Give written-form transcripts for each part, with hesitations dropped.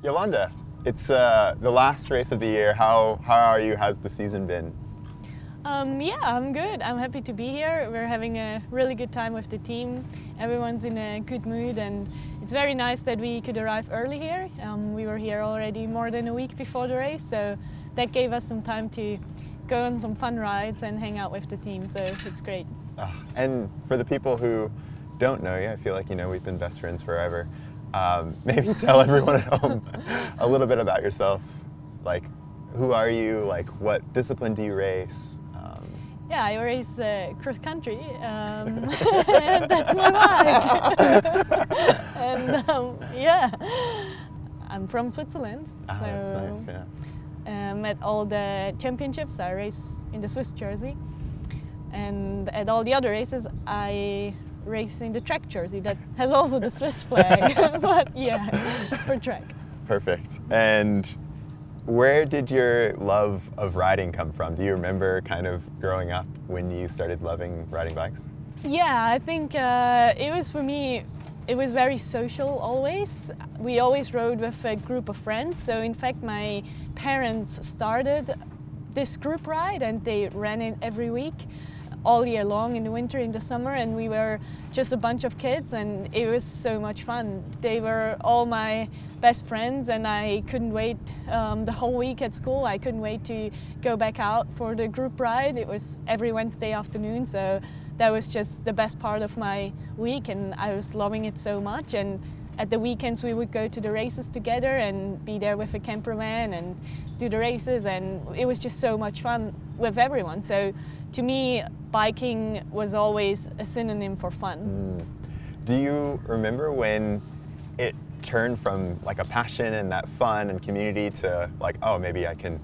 Jolanda, it's the last race of the year. How are you? How's the season been? Yeah, I'm good. I'm happy to be here. We're having a really good time with the team. Everyone's in a good mood, and it's very nice that we could arrive early here. We were here already more than a week before the race, so that gave us some time to go on some fun rides and hang out with the team, so it's great. And for the people who don't know you, I feel like we've been best friends forever. Maybe tell everyone at home a little bit about yourself. Like, who are you? Like, what discipline do you race? Yeah, I race cross country. That's my bike. And yeah, I'm from Switzerland. That's nice. Yeah. At all the championships, I race in the Swiss jersey, and at all the other races, I race in the Trek jersey that has also the Swiss flag. But yeah, for Trek. Perfect. And where did your love of riding come from? Do you remember kind of growing up when you started loving riding bikes? Yeah, I think it was, for me, it was very social always. We always rode with a group of friends. So in fact, my parents started this group ride and they ran it every week, all year long, in the winter, in the summer, and we were just a bunch of kids, and it was so much fun. They were all my best friends, and I couldn't wait the whole week at school. I couldn't wait to go back out for the group ride. It was every Wednesday afternoon, so that was just the best part of my week, and I was loving it so much. And at the weekends we would go to the races together and be there with a campervan and do the races, and it was just so much fun with everyone. So to me, biking was always a synonym for fun. Do you remember when it turned from like a passion and that fun and community to like, oh, maybe I can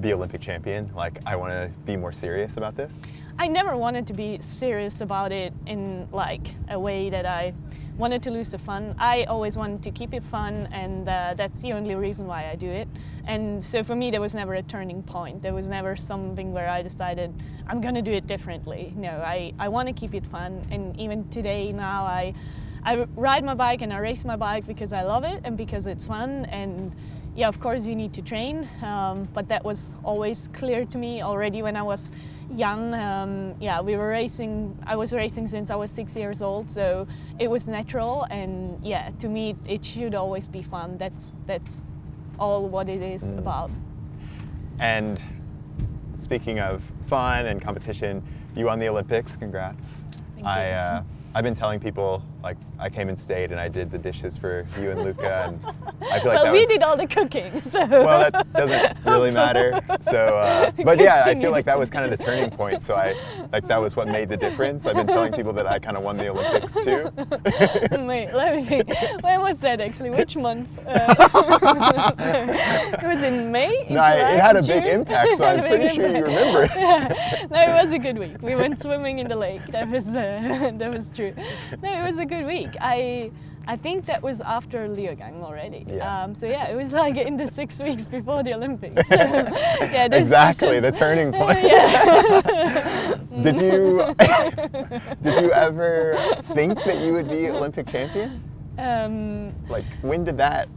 be Olympic champion? Like, I want to be more serious about this? I never wanted to be serious about it in like a way that I wanted to lose the fun. I always wanted to keep it fun, and that's the only reason why I do it. And so for me, there was never a turning point. There was never something where I decided I'm going to do it differently. No, I want to keep it fun, and even today now I ride my bike and I race my bike because I love it and because it's fun. And yeah, of course you need to train, but that was always clear to me already when I was young. Yeah, we were racing. I was racing since I was 6 years old, so it was natural. And yeah, to me, it should always be fun. That's all what it is about. And speaking of fun and competition, you won the Olympics. Congrats. Thank you. I've been telling people, like, I came and stayed and I did the dishes for you and Luca, and I feel like well, we did all the cooking, so. Well, that doesn't really matter. So, but yeah, I feel like that was kind of the turning point. So that was what made the difference. I've been telling people that I kind of won the Olympics too. Wait, let me think. When was that actually? Which month? It was in May? No, it had a big impact, so I'm pretty sure you remember it. Yeah. No, it was a good week. We went swimming in the lake. That was true. No, it was a good week. I think that was after Leogang already. Yeah. So yeah, it was like in the 6 weeks before the Olympics. So, yeah, exactly, the turning point. Yeah. Did you ever think that you would be Olympic champion? Like, when did that?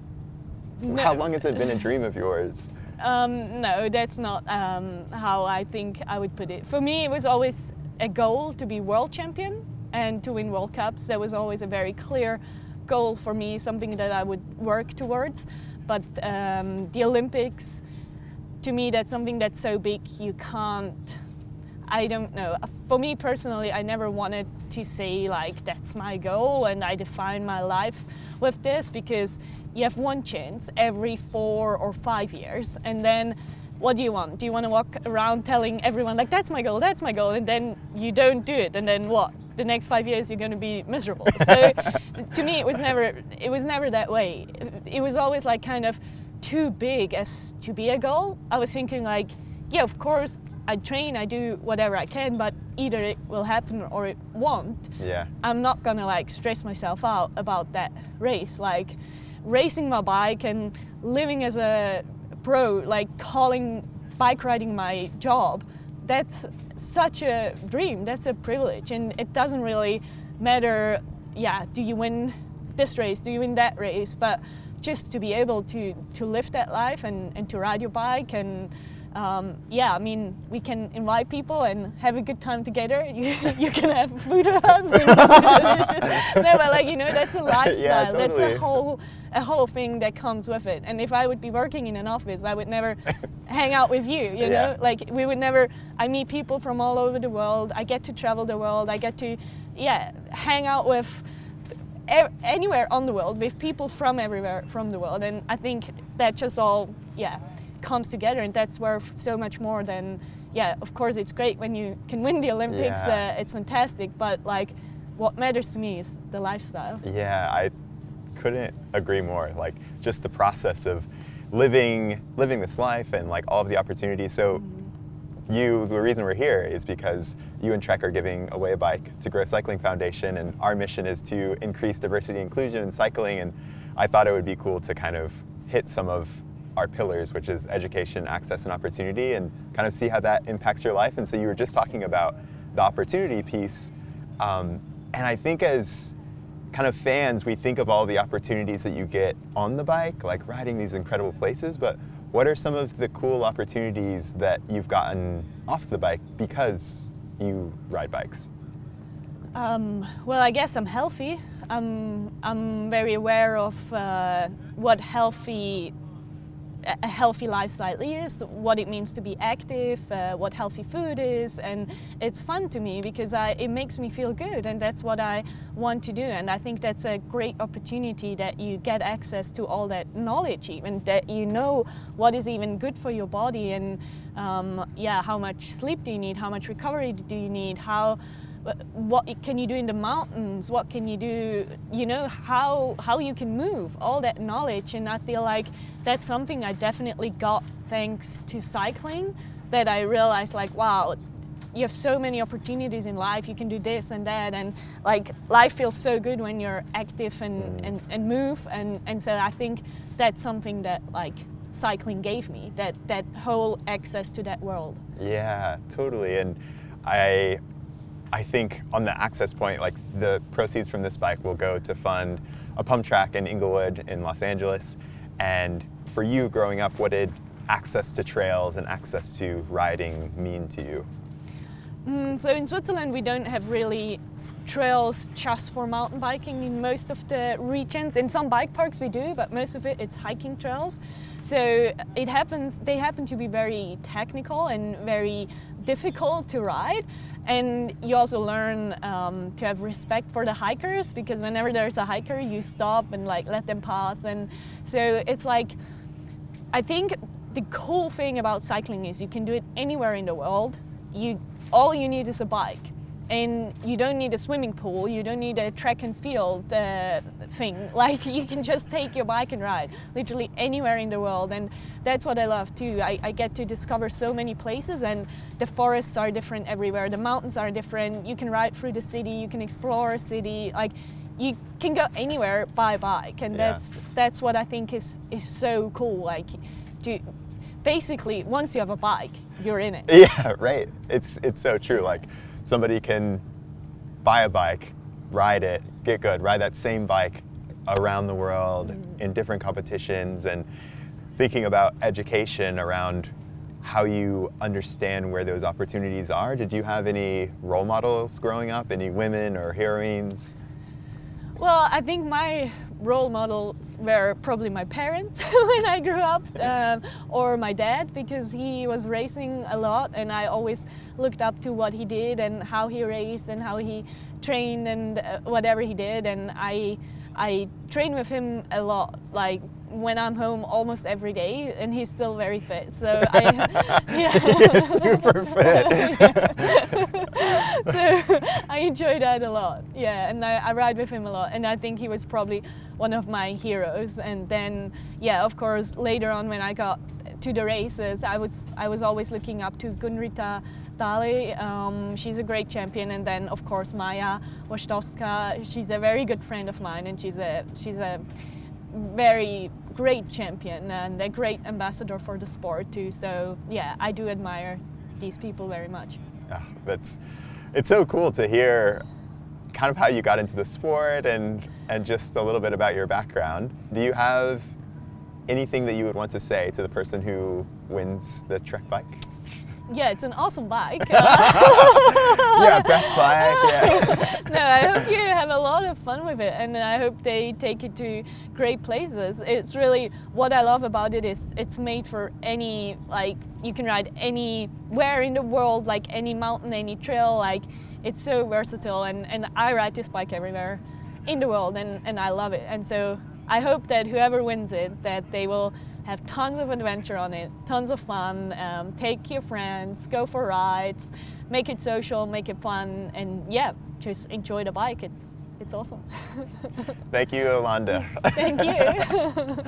No. How long has it been a dream of yours? No, that's not how I think I would put it. For me, it was always a goal to be world champion and to win World Cups. That was always a very clear goal for me, something that I would work towards. But the Olympics, to me, that's something that's so big you can't, I don't know. For me personally, I never wanted to say like, that's my goal and I define my life with this, because you have one chance every 4 or 5 years, and then what do you want? Do you want to walk around telling everyone like, that's my goal, and then you don't do it, and then what? The next 5 years you're going to be miserable. So to me, it was never that way. It was always like kind of too big as to be a goal. I was thinking like, yeah, of course I train, I do whatever I can, but either it will happen or it won't. Yeah. I'm not gonna like stress myself out about that race. Like racing my bike and living as a pro, like calling bike riding my job, that's such a dream, that's a privilege, and it doesn't really matter, yeah, do you win this race, do you win that race, but just to be able to live that life and to ride your bike. And yeah, I mean, we can invite people and have a good time together. You can have food with us. No, but like, you know, that's a lifestyle. Yeah, totally. That's a whole thing that comes with it. And if I would be working in an office, I would never hang out with you, you know? Yeah. Like, we would never, I meet people from all over the world. I get to travel the world. I get to, yeah, hang out with anywhere on the world with people from everywhere from the world. And I think that just all, yeah, comes together, and that's worth so much more than, yeah, of course it's great when you can win the Olympics, Yeah. it's fantastic, but like what matters to me is the lifestyle. Yeah, I couldn't agree more. Like just the process of living this life and like all of the opportunities. So the reason we're here is because you and Trek are giving away a bike to Grow Cycling Foundation, and our mission is to increase diversity and inclusion in cycling. And I thought it would be cool to kind of hit some of our pillars, which is education, access, and opportunity, and kind of see how that impacts your life. And so you were just talking about the opportunity piece. And I think as kind of fans, we think of all the opportunities that you get on the bike, like riding these incredible places, but what are some of the cool opportunities that you've gotten off the bike because you ride bikes? Well, I guess I'm healthy. I'm very aware of what a healthy lifestyle is, what it means to be active, what healthy food is, and it's fun to me because it makes me feel good, and that's what I want to do. And I think that's a great opportunity, that you get access to all that knowledge, even that you know what is even good for your body, and yeah, how much sleep do you need, how much recovery do you need, what can you do in the mountains, what can you do, you know, how you can move, all that knowledge. And I feel like that's something I definitely got thanks to cycling, that I realized like, wow, you have so many opportunities in life, you can do this and that, and like life feels so good when you're active and move, and so I think that's something that like cycling gave me, that whole access to that world. Yeah, totally. And I think on the access point, like the proceeds from this bike will go to fund a pump track in Inglewood in Los Angeles. And for you growing up, what did access to trails and access to riding mean to you? So in Switzerland, we don't have really trails just for mountain biking in most of the regions. In some bike parks we do, but most of it's hiking trails. So they happen to be very technical and very difficult to ride. And you also learn to have respect for the hikers, because whenever there's a hiker, you stop and like let them pass. And so it's like, I think the cool thing about cycling is you can do it anywhere in the world. All you need is a bike. And you don't need a swimming pool, you don't need a track and field thing. Like, you can just take your bike and ride literally anywhere in the world, and that's what I love too. I get to discover so many places, and the forests are different everywhere, the mountains are different, you can ride through the city, you can explore a city, like you can go anywhere by bike, and that's what I think is so cool. Like, basically once you have a bike, you're in it. Yeah, right. It's so true. Like, somebody can buy a bike, ride it, get good, ride that same bike around the world in different competitions. And thinking about education around how you understand where those opportunities are, did you have any role models growing up, any women or heroines? Well, I think my role models were probably my parents when I grew up, or my dad, because he was racing a lot, and I always looked up to what he did and how he raced and how he trained and whatever he did. And I train with him a lot, like when I'm home almost every day, and he's still very fit. So Super fit. So I enjoy that a lot. Yeah, and I ride with him a lot, and I think he was probably one of my heroes. And then, yeah, of course, later on when I got to the races, I was always looking up to Gunrita Dali. She's a great champion, and then of course Maja Wojtowska. She's a very good friend of mine, and she's a very great champion and a great ambassador for the sport too. So yeah, I do admire these people very much. It's so cool to hear kind of how you got into the sport and just a little bit about your background. Do you have anything that you would want to say to the person who wins the Trek bike? Yeah, it's an awesome bike. Yeah, best bike. Yeah. No, I hope you have a lot of fun with it, and I hope they take it to great places. It's really what I love about it is it's made for any, like, you can ride anywhere in the world, like any mountain, any trail. Like, it's so versatile, and I ride this bike everywhere in the world, and I love it. And so I hope that whoever wins it, that they will have tons of adventure on it, tons of fun, take your friends, go for rides, make it social, make it fun, and yeah, just enjoy the bike. It's awesome. Thank you, Jolanda. Thank you.